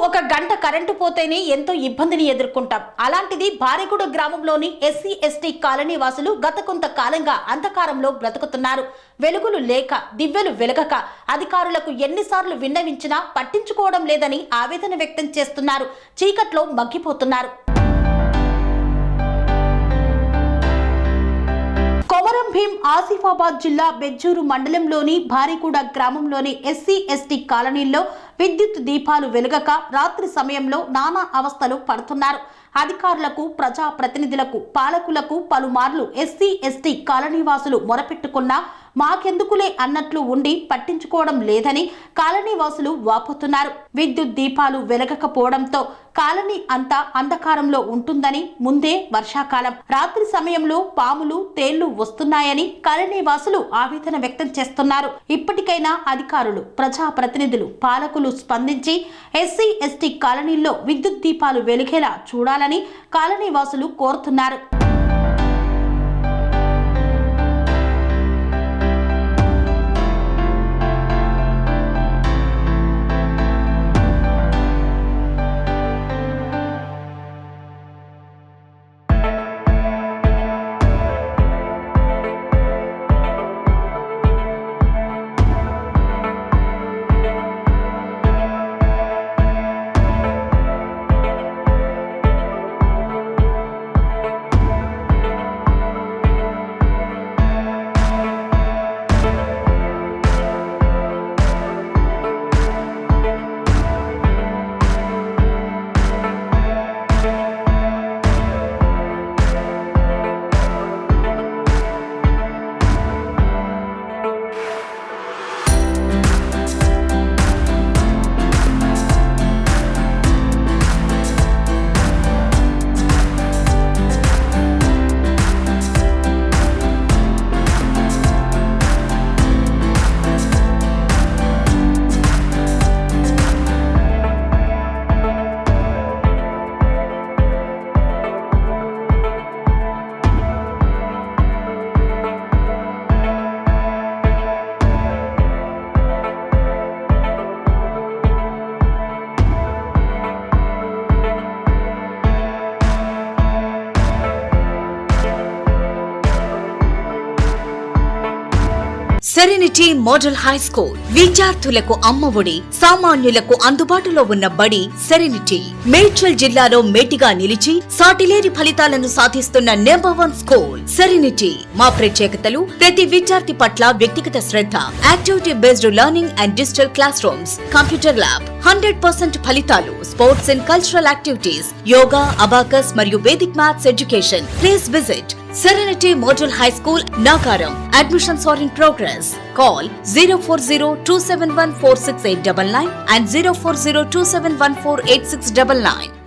ఒక గంట కరెంటు పోతేనే ఎంతో ఇబ్బందిని ఎదుర్కొంటాం. అలాంటిది భార్యగూడ గ్రామంలోని ఎస్సీ ఎస్టీ కాలనీ వాసులు గత కొంతకాలంగా అంధకారంలో బ్రతుకుతున్నారు. వెలుగులు లేక, దివ్యలు వెలగక అధికారులకు ఎన్నిసార్లు విన్నవించినా పట్టించుకోవడం లేదని ఆవేదన వ్యక్తం చేస్తున్నారు. చీకట్లో మగ్గిపోతున్నారు. కొమరం భీం ఆసిఫాబాద్ జిల్లా బెజ్జూరు మండలంలోని భార్యగూడ గ్రామంలోని ఎస్సీ ఎస్టీ కాలనీల్లో విద్యుత్ దీపాలు వెలగక రాత్రి సమయంలో నానా అవస్థలు పడుతున్నారు. అధికారులకు, ప్రజా ప్రతినిధులకు, పాలకులకు పలుమార్లు ఎస్సీ ఎస్టీ కాలనీ వాసులు మొరపెట్టుకున్నా మాకెందుకులే అన్నట్లు ఉండి పట్టించుకోవడం లేదని కాలనీ వాసులు వాపోతున్నారు. విద్యుత్ దీపాలు వెలగకపోవడంతో కాలనీ అంతా అంధకారంలో ఉంటుందని, ముందే వర్షాకాలం, రాత్రి సమయంలో పాములు, తేళ్లు వస్తున్నాయని కాలనీ వాసులు ఆవేదన వ్యక్తం చేస్తున్నారు. ఇప్పటికైనా అధికారులు, ప్రజా ప్రతినిధులు, పాలకులు స్పందించి ఎస్సీ ఎస్టీ కాలనీల్లో విద్యుత్ దీపాలు వెలిగేలా చూడాలని కాలనీ వాసులు కోరుతున్నారు. సెరెనిటీ మోడల్ హై స్కూల్ విద్యార్థులకు అమ్మఒడి, సామాన్యులకు అందుబాటులో ఉన్న బడి సెరెనిటీ. మేడ్చల్ జిల్లాలో మేటిగా నిలిచి సాటిలేని ఫలితాలను సాధిస్తున్న నంబర్ 1 స్కూల్ సెరెనిటీ. మా ప్రత్యేకతలు: ప్రతి విద్యార్థి పట్ల వ్యక్తిగత శ్రద్ధ, activity based learning and digital classrooms, computer lab, 100% ఫలితాలు, sports and cultural activities, yoga, abacus మరియు Vedic maths education. Please visit Serenity Model High School, Nagaram. Admissions are in progress. Call 040-271-46899 and 040-271-48699.